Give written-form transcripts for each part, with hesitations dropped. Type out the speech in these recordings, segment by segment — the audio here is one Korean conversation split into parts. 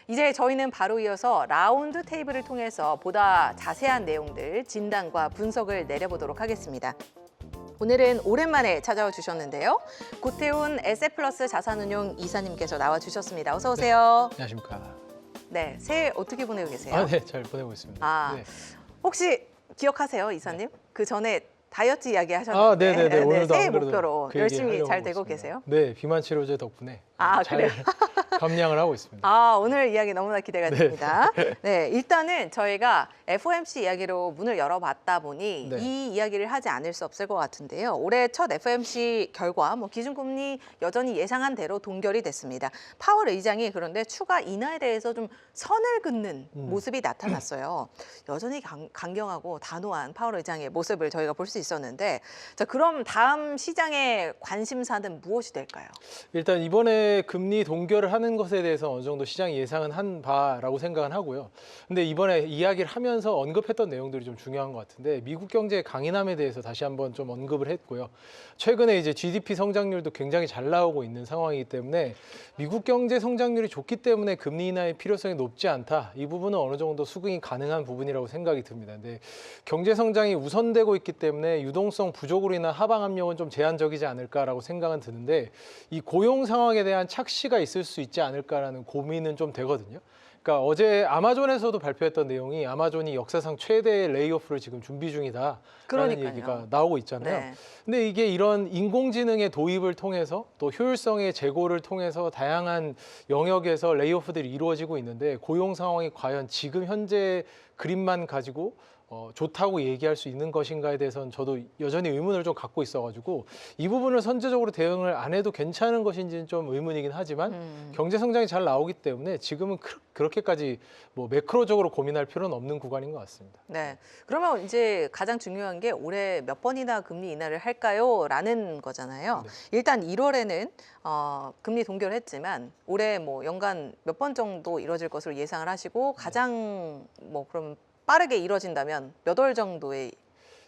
이제 저희는 바로 이어서 라운드 테이블을 통해서 보다 자세한 내용들, 진단과 분석을 내려보도록 하겠습니다. 오늘은 오랜만에 찾아와 주셨는데요. 고태훈 에셋플러스 자산운용 이사님께서 나와 주셨습니다. 어서 오세요. 안녕하십니까. 네, 새해 어떻게 보내고 계세요? 네, 잘 보내고 있습니다. 아, 네. 혹시 기억하세요, 이사님? 그 전에 다이어트 이야기 하셨는데 네네네. 오늘도 새해 안 그래도 목표로 그 열심히 얘기 잘 하려고 되고 있습니다. 계세요? 네, 비만 치료제 덕분에 잘 그래요? 감량을 하고 있습니다. 오늘 이야기 너무나 기대가 됩니다. 네, 일단은 저희가 FOMC 이야기로 문을 열어봤다 보니 네. 이 이야기를 하지 않을 수 없을 것 같은데요. 올해 첫 FOMC 결과 기준금리 여전히 예상한 대로 동결이 됐습니다. 파월 의장이 그런데 추가 인하에 대해서 좀 선을 긋는 모습이 나타났어요. 여전히 강경하고 단호한 파월 의장의 모습을 저희가 볼 수 있었는데, 자, 그럼 다음 시장의 관심사는 무엇이 될까요? 일단 이번에 금리 동결을 하는 것에 대해서 어느 정도 시장이 예상은 한 바라고 생각은 하고요. 근데 이번에 이야기를 하면서 언급했던 내용들이 좀 중요한 것 같은데, 미국 경제의 강인함에 대해서 다시 한번 좀 언급을 했고요. 최근에 이제 GDP 성장률도 굉장히 잘 나오고 있는 상황이기 때문에 미국 경제 성장률이 좋기 때문에 금리 인하의 필요성이 높지 않다. 이 부분은 어느 정도 수긍이 가능한 부분이라고 생각이 듭니다. 근데 경제 성장이 우선되고 있기 때문에 유동성 부족으로 인한 하방 압력은 좀 제한적이지 않을까라고 생각은 드는데, 이 고용 상황에 대한 착시가 있을 수 있지 않을까라는 고민은 좀 되거든요. 그러니까 어제 아마존에서도 발표했던 내용이 아마존이 역사상 최대의 레이오프를 지금 준비 중이다라는 그러니까요. 얘기가 나오고 있잖아요. 네. 근데 이게 이런 인공지능의 도입을 통해서 또 효율성의 제고를 통해서 다양한 영역에서 레이오프들이 이루어지고 있는데, 고용 상황이 과연 지금 현재 그림만 가지고 좋다고 얘기할 수 있는 것인가에 대해서는 저도 여전히 의문을 좀 갖고 있어가지고 이 부분을 선제적으로 대응을 안 해도 괜찮은 것인지는 좀 의문이긴 하지만 경제 성장이 잘 나오기 때문에 지금은 그렇게까지 매크로적으로 고민할 필요는 없는 구간인 것 같습니다. 네. 그러면 이제 가장 중요한 게 올해 몇 번이나 금리 인하를 할까요? 라는 거잖아요. 네. 일단 1월에는 금리 동결을 했지만 올해 연간 몇 번 정도 이뤄질 것으로 예상을 하시고, 가장 그럼 빠르게 이뤄진다면 몇 월 정도에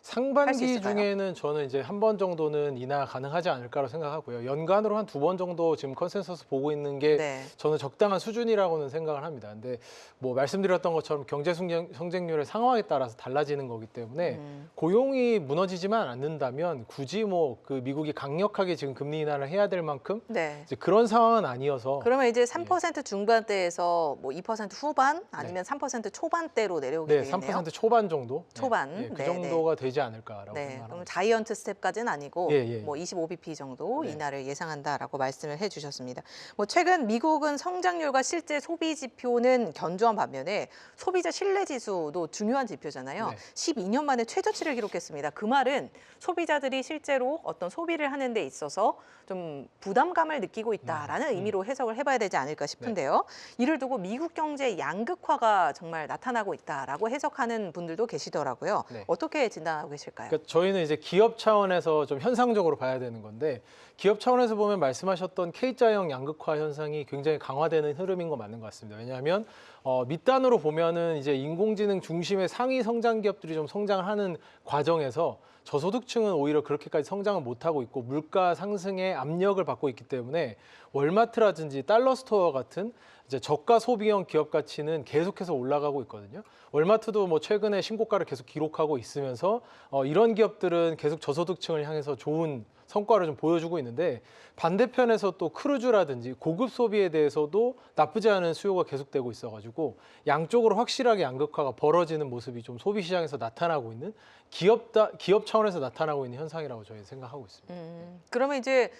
할수 상반기 있을까요? 중에는 저는 이제 한 번 정도는 인하 가능하지 않을까라고 생각하고요. 연간으로 한 2번 정도 지금 컨센서스 보고 있는 게 네. 저는 적당한 수준이라고는 생각을 합니다. 근데 말씀드렸던 것처럼 경제 성장률의 상황에 따라서 달라지는 거기 때문에 고용이 무너지지만 않는다면 굳이 그 미국이 강력하게 지금 금리 인하를 해야 될 만큼 네. 이제 그런 상황은 아니어서. 그러면 이제 3% 중반대에서 2% 후반 아니면 3% 초반대로 내려오게 네, 되겠네요. 3% 초반 정도. 초반. 네, 그 네, 정도가 되지 않을까라고 네, 생각합니다. 그럼 자이언트 스텝까지는 아니고 예. 25bp 정도 네. 인하를 예상한다라고 말씀을 해주셨습니다. 최근 미국은 성장률과 실제 소비 지표는 견조한 반면에 소비자 신뢰 지수도 중요한 지표잖아요. 네. 12년 만에 최저치를 기록했습니다. 그 말은 소비자들이 실제로 어떤 소비를 하는 데 있어서 좀 부담감을 느끼고 있다라는 의미로 해석을 해봐야 되지 않을까 싶은데요. 이를 두고 미국 경제 양극화가 정말 나타나고 있다라고 해석하는 분들도 계시더라고요. 네. 어떻게 진단하고 계실까요? 그러니까 저희는 이제 기업 차원에서 좀 현상적으로 봐야 되는 건데, 기업 차원에서 보면 말씀하셨던 K자형 양극화 현상이 굉장히 강화되는 흐름인 거 맞는 것 같습니다. 왜냐하면 밑단으로 보면은 이제 인공지능 중심의 상위 성장 기업들이 좀 성장을 하는 과정에서 저소득층은 오히려 그렇게까지 성장을 못하고 있고 물가 상승에 압력을 받고 있기 때문에 월마트라든지 달러스토어 같은 이제 저가 소비형 기업 가치는 계속해서 올라가고 있거든요. 월마트도 최근에 신고가를 계속 기록하고 있으면서 이런 기업들은 계속 저소득층을 향해서 좋은 성과를 좀 보여주고 있는데, 반대편에서 또 크루즈라든지 고급 소비에 대해서도 나쁘지 않은 수요가 계속되고 있어가지고 양쪽으로 확실하게 양극화가 벌어지는 모습이 좀 소비 시장에서 나타나고 있는, 기업 차원에서 나타나고 있는 현상이라고 저희는 생각하고 있습니다. 그러면 이제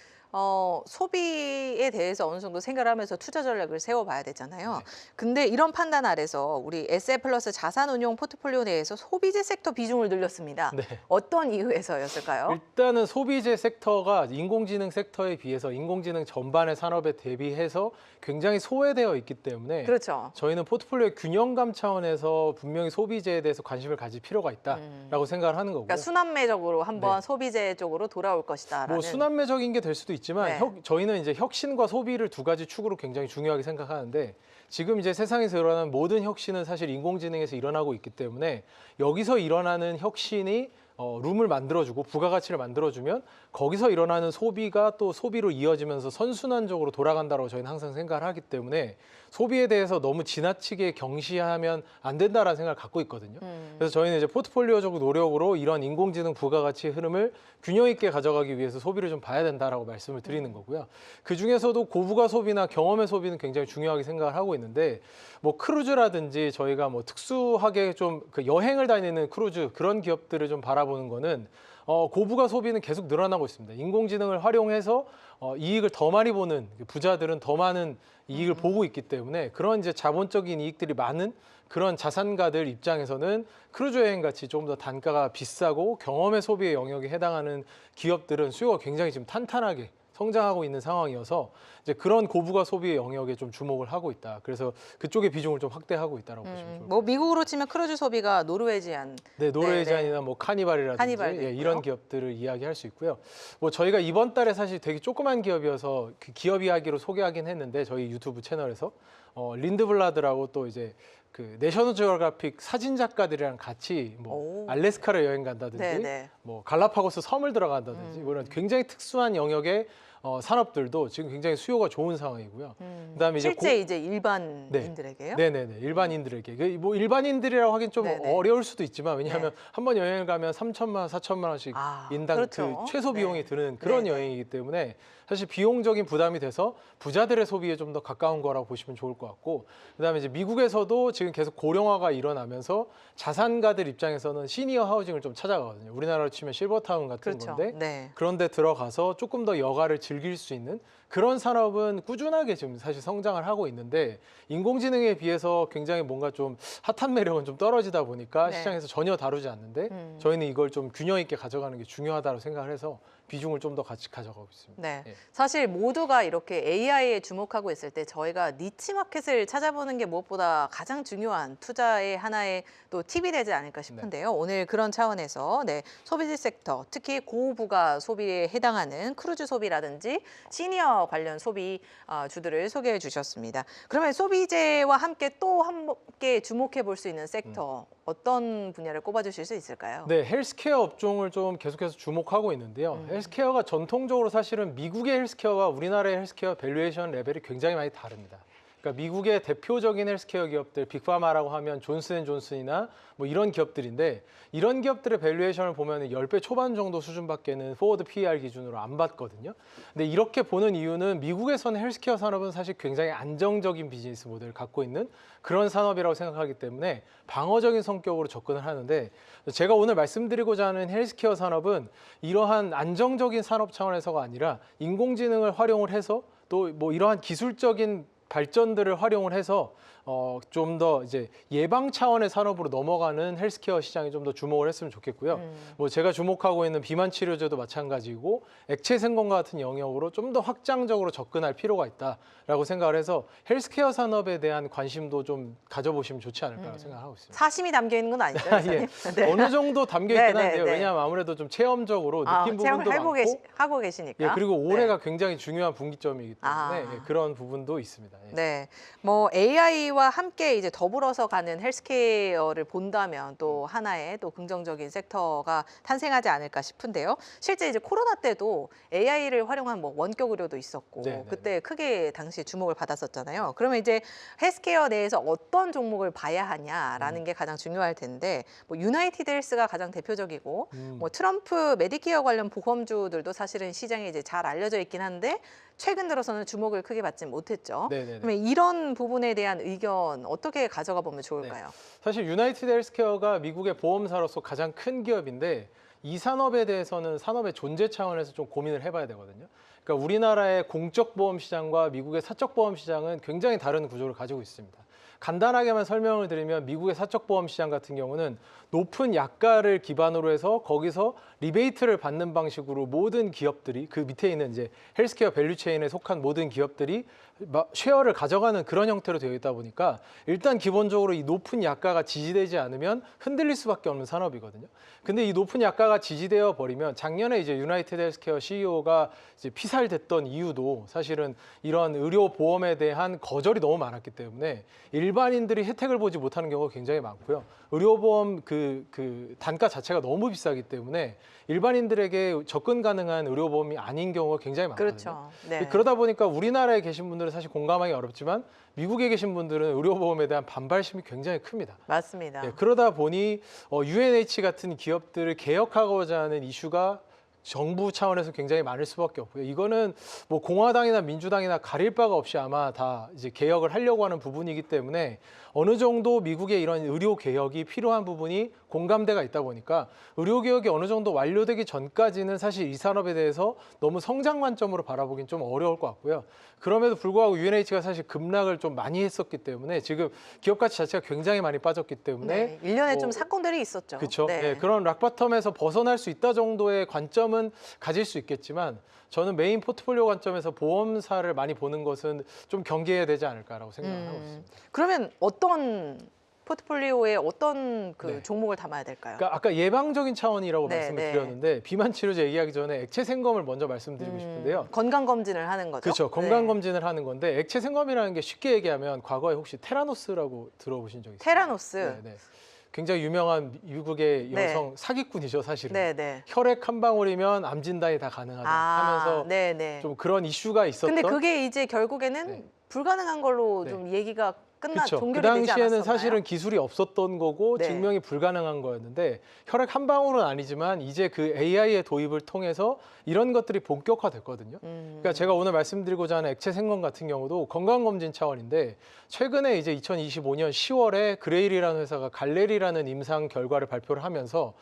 소비에 대해서 어느 정도 생각을 하면서 투자 전략을 세워봐야 되잖아요. 네. 근데 이런 판단 아래서 우리 에셋플러스 자산운용 포트폴리오 내에서 소비재 섹터 비중을 늘렸습니다. 네. 어떤 이유에서였을까요? 일단은 소비재 섹터가 인공지능 섹터에 비해서 인공지능 전반의 산업에 대비해서 굉장히 소외되어 있기 때문에 그렇죠. 저희는 포트폴리오의 균형감 차원에서 분명히 소비재에 대해서 관심을 가질 필요가 있다라고 생각을 하는 거고요. 그러니까 순환매적으로 한번 네. 소비재 쪽으로 돌아올 것이다라는. 순환매적인 게 될 수도 있지만 네. 저희는 이제 혁신과 소비를 두 가지 축으로 굉장히 중요하게 생각하는데, 지금 이제 세상에서 일어나는 모든 혁신은 사실 인공지능에서 일어나고 있기 때문에 여기서 일어나는 혁신이 룸을 만들어주고 부가가치를 만들어주면 거기서 일어나는 소비가 또 소비로 이어지면서 선순환적으로 돌아간다고 저희는 항상 생각을 하기 때문에 소비에 대해서 너무 지나치게 경시하면 안 된다라는 생각을 갖고 있거든요. 그래서 저희는 이제 포트폴리오적 노력으로 이런 인공지능 부가가치의 흐름을 균형 있게 가져가기 위해서 소비를 좀 봐야 된다라고 말씀을 드리는 거고요. 그 중에서도 고부가 소비나 경험의 소비는 굉장히 중요하게 생각을 하고 있는데 뭐 크루즈라든지 저희가 뭐 특수하게 좀 그 여행을 다니는 크루즈 그런 기업들을 좀 바라보는 거는 고부가 소비는 계속 늘어나고 있습니다. 인공지능을 활용해서 이익을 더 많이 보는 부자들은 더 많은 이익을 보고 있기 때문에 그런 이제 자본적인 이익들이 많은 그런 자산가들 입장에서는 크루즈 여행 같이 조금 더 단가가 비싸고 경험의 소비의 영역에 해당하는 기업들은 수요가 굉장히 지금 탄탄하게 성장하고 있는 상황이어서 이제 그런 고부가 소비의 영역에 좀 주목을 하고 있다. 그래서 그쪽의 비중을 좀 확대하고 있다라고 보시면 좋을 것 같아요. 뭐 미국으로 치면 크루즈 소비가 노르웨지안. 네, 노르웨이잔이나 뭐 카니발이라든지 카니발도 있고요. 이런 기업들을 이야기할 수 있고요. 뭐 저희가 이번 달에 사실 되게 조그만 기업이어서 그 기업 이야기로 소개하긴 했는데 저희 유튜브 채널에서 린드블라드라고 또 이제 그 내셔널 지오그래픽 사진 작가들이랑 같이 뭐 오. 알래스카를 여행 간다든지 네네. 뭐 갈라파고스 섬을 들어간다든지 그런 굉장히 특수한 영역의 산업들도 지금 굉장히 수요가 좋은 상황이고요. 그다음에 이제 실제 이제 일반인들에게요? 네네네 일반인들에게 뭐 일반인들이라고 하긴 좀 네네. 어려울 수도 있지만 왜냐하면 한 번 여행을 가면 3천만 원, 4천만 원씩 인당 그렇죠. 그 최소 비용이 네. 드는 그런 네네. 여행이기 때문에 사실 비용적인 부담이 돼서 부자들의 소비에 좀 더 가까운 거라고 보시면 좋을 것 같고 그다음에 이제 미국에서도 지금 계속 고령화가 일어나면서 자산가들 입장에서는 시니어 하우징을 좀 찾아가거든요. 우리나라로 치면 실버타운 같은 그렇죠. 건데 네. 그런데 들어가서 조금 더 여가를 즐길 수 있는 그런 산업은 꾸준하게 지금 사실 성장을 하고 있는데 인공지능에 비해서 굉장히 뭔가 좀 핫한 매력은 좀 떨어지다 보니까 네. 시장에서 전혀 다루지 않는데 저희는 이걸 좀 균형 있게 가져가는 게 중요하다고 생각을 해서 비중을 좀 더 같이 가져가고 있습니다. 네. 예. 사실 모두가 이렇게 AI에 주목하고 있을 때 저희가 니치 마켓을 찾아보는 게 무엇보다 가장 중요한 투자의 하나의 또 팁이 되지 않을까 싶은데요. 오늘 그런 차원에서 소비재 섹터, 특히 고부가 소비에 해당하는 크루즈 소비라든지 시니어 관련 소비 주들을 소개해 주셨습니다. 그러면 소비재와 함께 또 함께 주목해 볼 수 있는 섹터 어떤 분야를 꼽아 주실 수 있을까요? 네, 헬스케어 업종을 좀 계속해서 주목하고 있는데요. 헬스케어가 전통적으로 사실은 미국의 헬스케어와 우리나라의 헬스케어 밸류에이션 레벨이 굉장히 많이 다릅니다. 그러니까 미국의 대표적인 헬스케어 기업들, 빅파마라고 하면 존슨앤존슨이나 뭐 이런 기업들인데 이런 기업들의 밸류에이션을 보면 10배 초반 정도 수준밖에는 포워드 PER 기준으로 안 받거든요. 근데 이렇게 보는 이유는 미국에서는 헬스케어 산업은 사실 굉장히 안정적인 비즈니스 모델을 갖고 있는 그런 산업이라고 생각하기 때문에 방어적인 성격으로 접근을 하는데 제가 오늘 말씀드리고자 하는 헬스케어 산업은 이러한 안정적인 산업 차원에서가 아니라 인공지능을 활용을 해서 또 뭐 이러한 기술적인 발전들을 활용을 해서 좀 더 이제 예방 차원의 산업으로 넘어가는 헬스케어 시장에 좀 더 주목을 했으면 좋겠고요. 뭐 제가 주목하고 있는 비만 치료제도 마찬가지고 액체 생건과 같은 영역으로 좀 더 확장적으로 접근할 필요가 있다라고 생각을 해서 헬스케어 산업에 대한 관심도 좀 가져보시면 좋지 않을까 생각하고 있습니다. 사심이 담겨 있는 건 아니죠? 예, 네. 어느 정도 담겨 있긴 네, 한데요. 네. 왜냐하면 아무래도 좀 체험적으로 느낀 부분도 많고 하고 계시니까. 예, 그리고 올해가 굉장히 중요한 분기점이기 때문에 아. 예, 그런 부분도 있습니다. 예. 네, 뭐 AI와 함께 이제 더불어서 가는 헬스케어를 본다면 또 하나의 또 긍정적인 섹터가 탄생하지 않을까 싶은데요. 실제 이제 코로나 때도 AI를 활용한 뭐 원격 의료도 있었고 네, 네, 그때 크게 당시 주목을 받았었잖아요. 그러면 이제 헬스케어 내에서 어떤 종목을 봐야 하냐라는 게 가장 중요할 텐데 뭐 유나이티드 헬스가 가장 대표적이고 뭐 트럼프 메디케어 관련 보험주들도 사실은 시장에 이제 잘 알려져 있긴 한데 최근 들어서는 주목을 크게 받지 못했죠. 네네네. 그러면 이런 부분에 대한 의견 어떻게 가져가 보면 좋을까요? 사실 유나이티드 헬스케어가 미국의 보험사로서 가장 큰 기업인데 이 산업에 대해서는 산업의 존재 차원에서 좀 고민을 해봐야 되거든요. 그러니까 우리나라의 공적 보험 시장과 미국의 사적 보험 시장은 굉장히 다른 구조를 가지고 있습니다. 간단하게만 설명을 드리면 미국의 사적 보험 시장 같은 경우는 높은 약가를 기반으로 해서 거기서 리베이트를 받는 방식으로 모든 기업들이 그 밑에 있는 이제 헬스케어 밸류체인에 속한 모든 기업들이 쉐어를 가져가는 그런 형태로 되어 있다 보니까 일단 기본적으로 이 높은 약가가 지지되지 않으면 흔들릴 수밖에 없는 산업이거든요. 근데 이 높은 약가가 지지되어 버리면 작년에 이제 유나이티드 헬스케어 CEO가 이제 피살됐던 이유도 사실은 이런 의료 보험에 대한 거절이 너무 많았기 때문에 일반인들이 혜택을 보지 못하는 경우가 굉장히 많고요. 의료보험 그 단가 자체가 너무 비싸기 때문에 일반인들에게 접근 가능한 의료보험이 아닌 경우가 굉장히 많거든요. 그렇죠. 네. 그러다 보니까 우리나라에 계신 분들은 사실 공감하기 어렵지만 미국에 계신 분들은 의료보험에 대한 반발심이 굉장히 큽니다. 맞습니다. 예, 그러다 보니 UNH 같은 기업들을 개혁하고자 하는 이슈가 정부 차원에서 굉장히 많을 수밖에 없고요. 이거는 뭐 공화당이나 민주당이나 가릴 바가 없이 아마 다 이제 개혁을 하려고 하는 부분이기 때문에 어느 정도 미국의 이런 의료 개혁이 필요한 부분이 공감대가 있다 보니까 의료 개혁이 어느 정도 완료되기 전까지는 사실 이 산업에 대해서 너무 성장 관점으로 바라보긴 좀 어려울 것 같고요. 그럼에도 불구하고 UNH가 사실 급락을 좀 많이 했었기 때문에 지금 기업 가치 자체가 굉장히 많이 빠졌기 때문에 네. 1년에 뭐 좀 사건들이 있었죠. 그렇죠. 네. 네, 그런 락바텀에서 벗어날 수 있다 정도의 관점은 가질 수 있겠지만 저는 메인 포트폴리오 관점에서 보험사를 많이 보는 것은 좀 경계해야 되지 않을까라고 생각을 하고 있습니다. 그러면 어떤 포트폴리오에 어떤 그 네. 종목을 담아야 될까요? 그러니까 아까 예방적인 차원이라고 네, 말씀을 네. 드렸는데 비만 치료제 얘기하기 전에 액체 생검을 먼저 말씀드리고 싶은데요. 건강 검진을 하는 거죠. 그렇죠. 건강 네. 검진을 하는 건데 액체 생검이라는 게 쉽게 얘기하면 과거에 혹시 테라노스라고 들어보신 적 있어요? 테라노스. 네, 네. 굉장히 유명한 미국의 네. 여성 사기꾼이죠, 사실은. 네, 네. 혈액 한 방울이면 암 진단이 다 가능하다 하면서 네, 네. 좀 그런 이슈가 있었던. 근데 그게 이제 결국에는 네. 불가능한 걸로 네. 좀 얘기가 그렇죠. 그 종결이 되지 당시에는 않았었나요? 사실은 기술이 없었던 거고 네. 증명이 불가능한 거였는데 혈액 한 방울은 아니지만 이제 그 AI의 도입을 통해서 이런 것들이 본격화됐거든요. 그러니까 제가 오늘 말씀드리고자 하는 액체 생검 같은 경우도 건강검진 차원인데 최근에 이제 2025년 10월에 그레일이라는 회사가 갈레리라는 임상 결과를 발표를 하면서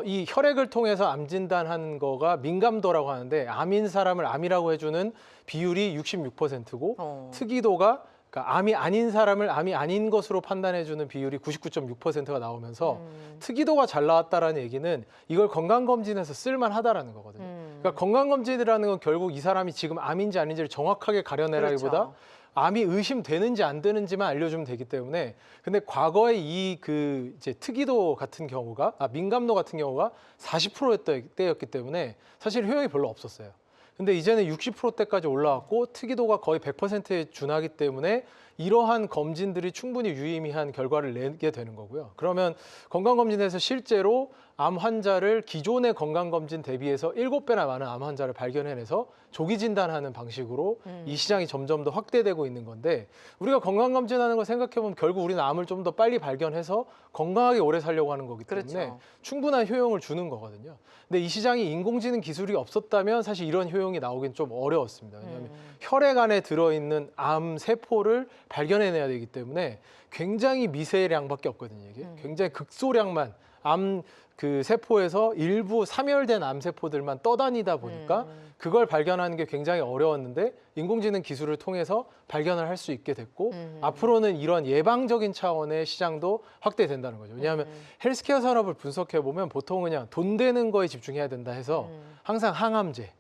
이 혈액을 통해서 암 진단한 거가 민감도라고 하는데 암인 사람을 암이라고 해주는 비율이 66%고 특이도가 그러니까 암이 아닌 사람을 암이 아닌 것으로 판단해주는 비율이 99.6%가 나오면서 특이도가 잘 나왔다라는 얘기는 이걸 건강검진에서 쓸만하다라는 거거든요. 그러니까 건강검진이라는 건 결국 이 사람이 지금 암인지 아닌지를 정확하게 가려내라기보다 그렇죠. 암이 의심되는지 안 되는지만 알려주면 되기 때문에 근데 과거에 이 그 이제 특이도 같은 경우가 민감도 같은 경우가 40%대였기 때문에 사실 효용이 별로 없었어요. 근데 이제는 60%대까지 올라왔고 특이도가 거의 100%에 준하기 때문에 이러한 검진들이 충분히 유의미한 결과를 내게 되는 거고요. 그러면 건강검진에서 실제로 암 환자를 기존의 건강검진 대비해서 7배나 많은 암 환자를 발견해내서 조기 진단하는 방식으로 이 시장이 점점 더 확대되고 있는 건데 우리가 건강검진하는 거 생각해보면 결국 우리는 암을 좀 더 빨리 발견해서 건강하게 오래 살려고 하는 거기 때문에 그렇죠. 충분한 효용을 주는 거거든요. 근데 이 시장이 인공지능 기술이 없었다면 사실 이런 효용이 나오긴 좀 어려웠습니다. 왜냐하면 혈액 안에 들어있는 암 세포를 발견해내야 되기 때문에 굉장히 미세량밖에 없거든요. 이게 굉장히 극소량만 암 그 세포에서 일부 사멸된 암 세포들만 떠다니다 보니까 그걸 발견하는 게 굉장히 어려웠는데 인공지능 기술을 통해서 발견을 할 수 있게 됐고 앞으로는 이런 예방적인 차원의 시장도 확대된다는 거죠. 왜냐하면 헬스케어 산업을 분석해 보면 보통 그냥 돈 되는 거에 집중해야 된다 해서 항상 항암제,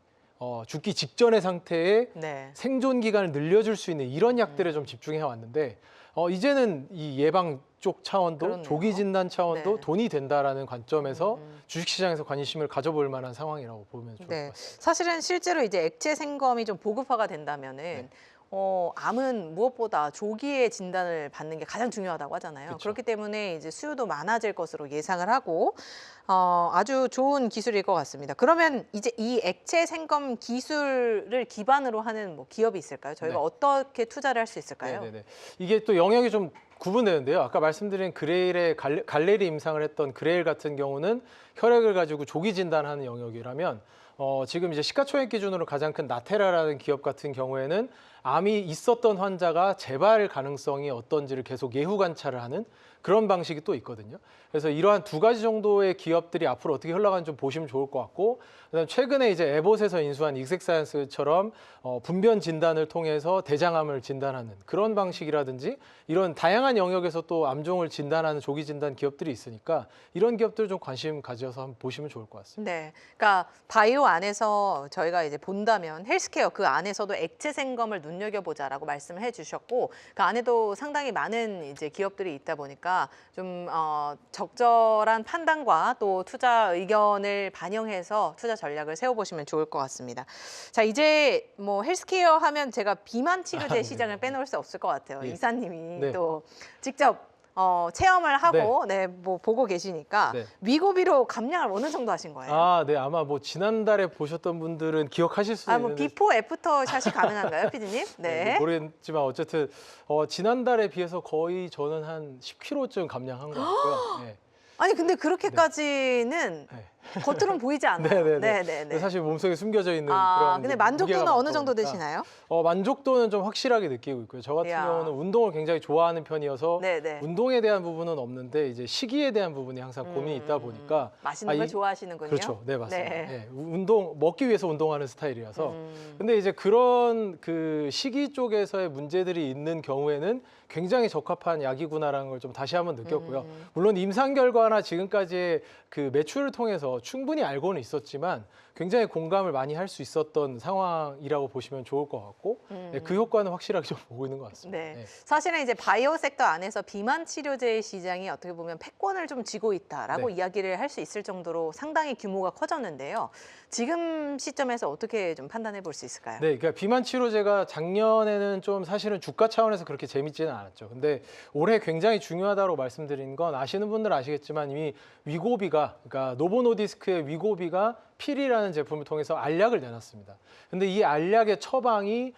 죽기 직전의 상태에 네. 생존 기간을 늘려줄 수 있는 이런 약들에 좀 집중해 왔는데 이제는 이 예방 쪽 차원도 그렇네요. 조기 진단 차원도 네. 돈이 된다라는 관점에서 주식시장에서 관심을 가져볼 만한 상황이라고 보면 좋을 네. 것 같습니다. 사실은 실제로 이제 액체 생검이 좀 보급화가 된다면은 네. 암은 무엇보다 조기에 진단을 받는 게 가장 중요하다고 하잖아요. 그쵸. 그렇기 때문에 이제 수요도 많아질 것으로 예상을 하고 아주 좋은 기술일 것 같습니다. 그러면 이제 이 액체 생검 기술을 기반으로 하는 뭐 기업이 있을까요? 저희가 네. 어떻게 투자를 할 수 있을까요? 네네네. 이게 또 영역이 좀 구분되는데요. 아까 말씀드린 그레일의 갈레리 임상을 했던 그레일 같은 경우는 혈액을 가지고 조기 진단하는 영역이라면 지금 이제 시가총액 기준으로 가장 큰 나테라라는 기업 같은 경우에는 암이 있었던 환자가 재발 가능성이 어떤지를 계속 예후 관찰을 하는 그런 방식이 또 있거든요. 그래서 이러한 두 가지 정도의 기업들이 앞으로 어떻게 흘러가는지 좀 보시면 좋을 것 같고, 그다음 최근에 이제 에봇에서 인수한 익색사이언스처럼 분변 진단을 통해서 대장암을 진단하는 그런 방식이라든지 이런 다양한 영역에서 또 암종을 진단하는 조기 진단 기업들이 있으니까 이런 기업들 좀 관심 가져서 한번 보시면 좋을 것 같습니다. 네, 그러니까 바이오 안에서 저희가 이제 본다면 헬스케어 그 안에서도 액체 생검을 눈여겨보자라고 말씀을 해주셨고 그 안에도 상당히 많은 이제 기업들이 있다 보니까 좀 적절한 판단과 또 투자 의견을 반영해서 투자 전략을 세워보시면 좋을 것 같습니다. 자, 이제 뭐 헬스케어 하면 제가 비만 치료제 시장을 빼놓을 수 없을 것 같아요. 예. 이사님이 네. 또 직접 체험을 하고 뭐 보고 계시니까 네. 위고비로 감량을 어느 정도 하신 거예요? 아, 네. 아마 뭐 지난달에 보셨던 분들은 기억하실 수 뭐 있는데 비포 애프터 샷이 가능한가요, 피디님? 네. 모르겠지만 어쨌든 지난달에 비해서 거의 저는 한 10kg쯤 감량한 것 같고요. 네. 아니 근데 그렇게까지는 네. 겉으로는 보이지 않아요. 네네네. 네네네. 사실 몸속에 숨겨져 있는 근데 그런 이제 만족도는 무게가 어느 정도 많다 보니까 되시나요? 만족도는 좀 확실하게 느끼고 있고요. 저 같은 이야. 경우는 운동을 굉장히 좋아하는 편이어서 네네. 운동에 대한 부분은 없는데 이제 식이에 대한 부분이 항상 고민이 있다 보니까 맛있는 걸 좋아하시는군요. 그렇죠. 네, 맞습니다. 네. 네, 운동 먹기 위해서 운동하는 스타일이라서. 근데 이제 그런 그 식이 쪽에서의 문제들이 있는 경우에는 굉장히 적합한 약이구나라는 걸 좀 다시 한번 느꼈고요. 물론 임상 결과나 지금까지의 그 매출을 통해서 충분히 알고는 있었지만 굉장히 공감을 많이 할 수 있었던 상황이라고 보시면 좋을 것 같고 네, 그 효과는 확실하게 좀 보고 있는 것 같습니다. 네. 네. 사실은 이제 바이오 섹터 안에서 비만 치료제 시장이 어떻게 보면 패권을 좀 쥐고 있다라고 네. 이야기를 할 수 있을 정도로 상당히 규모가 커졌는데요. 지금 시점에서 어떻게 좀 판단해 볼 수 있을까요? 네, 그러니까 비만 치료제가 작년에는 좀 사실은 주가 차원에서 그렇게 재밌지는 않았죠. 근데 올해 굉장히 중요하다고 말씀드린 건 아시는 분들은 아시겠지만 이미 위고비가, 그러니까 노보노디스크의 위고비가 필이라는 제품을 통해서 알약을 내놨습니다. 근데 이 알약의 처방이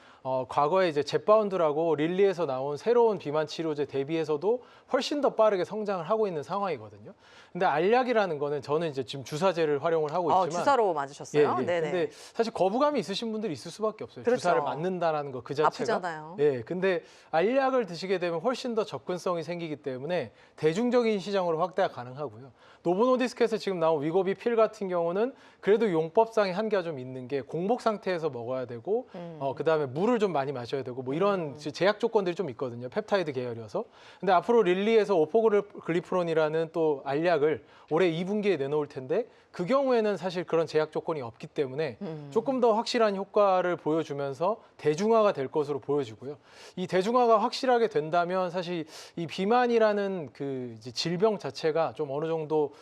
과거에 이제 젯바운드라고 릴리에서 나온 새로운 비만 치료제 대비해서도 훨씬 더 빠르게 성장을 하고 있는 상황이거든요. 근데 알약이라는 거는 저는 이제 지금 주사제를 활용을 하고 있지만 주사로 맞으셨어요? 네네. 근데 사실 거부감이 있으신 분들이 있을 수밖에 없어요. 그렇죠. 주사를 맞는다라는 거 그 자체가. 아프잖아요. 예. 근데 알약을 드시게 되면 훨씬 더 접근성이 생기기 때문에 대중적인 시장으로 확대가 가능하고요. 노보노디스크에서 지금 나온 위고비 필 같은 경우는 그래도 용법상의 한계가 좀 있는 게 공복 상태에서 먹어야 되고 그다음에 물을 좀 많이 마셔야 되고 뭐 이런 제약 조건들이 좀 있거든요. 펩타이드 계열이어서. 근데 앞으로 릴리에서 오포글리프론이라는 또 알약을 올해 2분기에 내놓을 텐데 그 경우에는 사실 그런 제약 조건이 없기 때문에 조금 더 확실한 효과를 보여주면서 대중화가 될 것으로 보여지고요. 이 대중화가 확실하게 된다면 사실 이 비만이라는 그 이제 질병 자체가 좀 어느 정도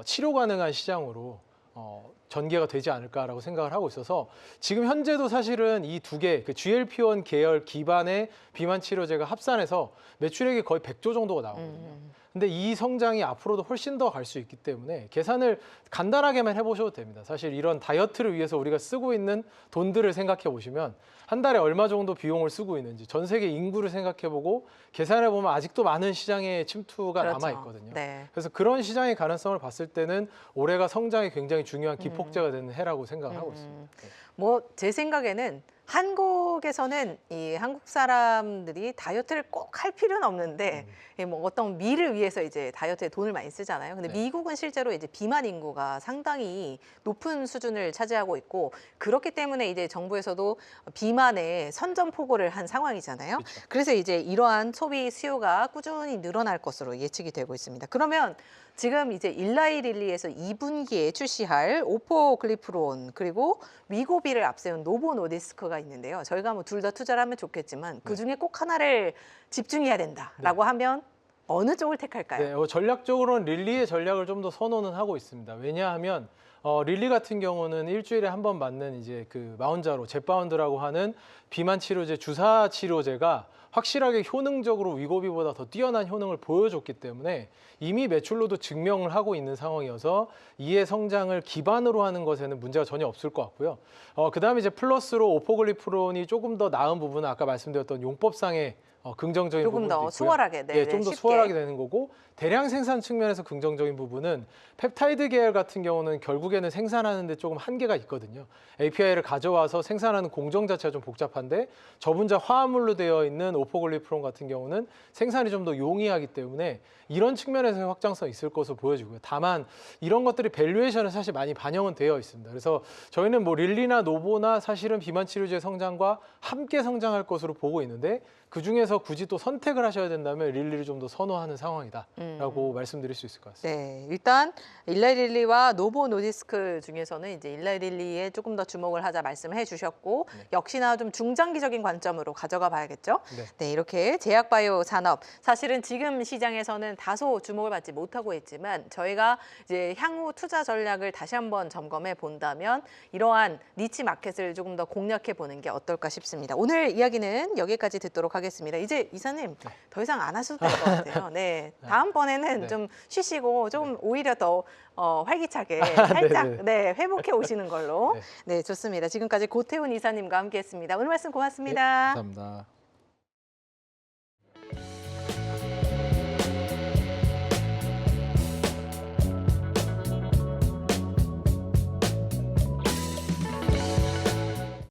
치료 가능한 시장으로 전개가 되지 않을까라고 생각을 하고 있어서 지금 현재도 사실은 이 두 개, 그 GLP-1 계열 기반의 비만 치료제가 합산해서 매출액이 거의 100조 정도가 나오거든요. 근데 이 성장이 앞으로도 훨씬 더 갈 수 있기 때문에 계산을 간단하게만 해보셔도 됩니다. 사실 이런 다이어트를 위해서 우리가 쓰고 있는 돈들을 생각해 보시면 한 달에 얼마 정도 비용을 쓰고 있는지 전 세계 인구를 생각해보고 계산해 보면 아직도 많은 시장에 침투가 그렇죠. 남아 있거든요. 네. 그래서 그런 시장의 가능성을 봤을 때는 올해가 성장이 굉장히 중요한 기폭제가 되는 해라고 생각을 하고 있습니다. 네. 뭐 제 생각에는 한국에서는 이 한국 사람들이 다이어트를 꼭 할 필요는 없는데 뭐 어떤 미를 위해서 이제 다이어트에 돈을 많이 쓰잖아요. 근데 네. 미국은 실제로 이제 비만 인구가 상당히 높은 수준을 차지하고 있고 그렇기 때문에 이제 정부에서도 비만에 선전포고를 한 상황이잖아요. 그렇죠. 그래서 이제 이러한 소비 수요가 꾸준히 늘어날 것으로 예측이 되고 있습니다. 그러면 지금 이제 일라이 릴리에서 2분기에 출시할 오포글리프론 그리고 위고비를 앞세운 노보노디스크가 있는데요. 저희가 뭐 둘 다 투자를 하면 좋겠지만 그 중에 꼭 하나를 집중해야 된다라고 하면 어느 쪽을 택할까요? 네, 전략적으로는 릴리의 전략을 좀 더 선호는 하고 있습니다. 왜냐하면 릴리 같은 경우는 일주일에 한 번 맞는 이제 그 마운자로 젯바운드라고 하는 비만 치료제 주사 치료제가 확실하게 효능적으로 위고비보다 더 뛰어난 효능을 보여줬기 때문에 이미 매출로도 증명을 하고 있는 상황이어서 이의 성장을 기반으로 하는 것에는 문제가 전혀 없을 것 같고요. 그다음에 이제 플러스로 오포글리프론이 조금 더 나은 부분은 아까 말씀드렸던 용법상의 긍정적인 조금 부분도 더 있고요. 수월하게, 네, 좀 더 쉽게. 수월하게 되는 거고 대량 생산 측면에서 긍정적인 부분은 펩타이드 계열 같은 경우는 결국에는 생산하는데 조금 한계가 있거든요. API를 가져와서 생산하는 공정 자체가 좀 복잡한데 저분자 화합물로 되어 있는 오포글리프론 같은 경우는 생산이 좀 더 용이하기 때문에 이런 측면에서의 확장성이 있을 것으로 보여지고요. 다만 이런 것들이 밸류에이션에 사실 많이 반영은 되어 있습니다. 그래서 저희는 뭐 릴리나 노보나 사실은 비만 치료제 성장과 함께 성장할 것으로 보고 있는데 그 중에서 굳이 또 선택을 하셔야 된다면 릴리를 좀 더 선호하는 상황이다라고 말씀드릴 수 있을 것 같습니다. 네, 일단 일라이 릴리와 노보 노디스크 중에서는 이제 일라이 릴리에 조금 더 주목을 하자 말씀해 주셨고 역시나 좀 중장기적인 관점으로 가져가 봐야겠죠. 네, 이렇게 제약바이오 산업 사실은 지금 시장에서는 다소 주목을 받지 못하고 있지만 저희가 이제 향후 투자 전략을 다시 한번 점검해 본다면 이러한 니치 마켓을 조금 더 공략해 보는 게 어떨까 싶습니다. 오늘 이야기는 여기까지 듣도록 하겠습니다. 이제 이사님 더 이상 안 하셔도 될 것 같아요. 네, 다음번에는 좀 쉬시고 좀 오히려 더 활기차게 살짝 회복해 오시는 걸로. 네, 좋습니다. 지금까지 고태훈 이사님과 함께했습니다. 오늘 말씀 고맙습니다. 감사합니다.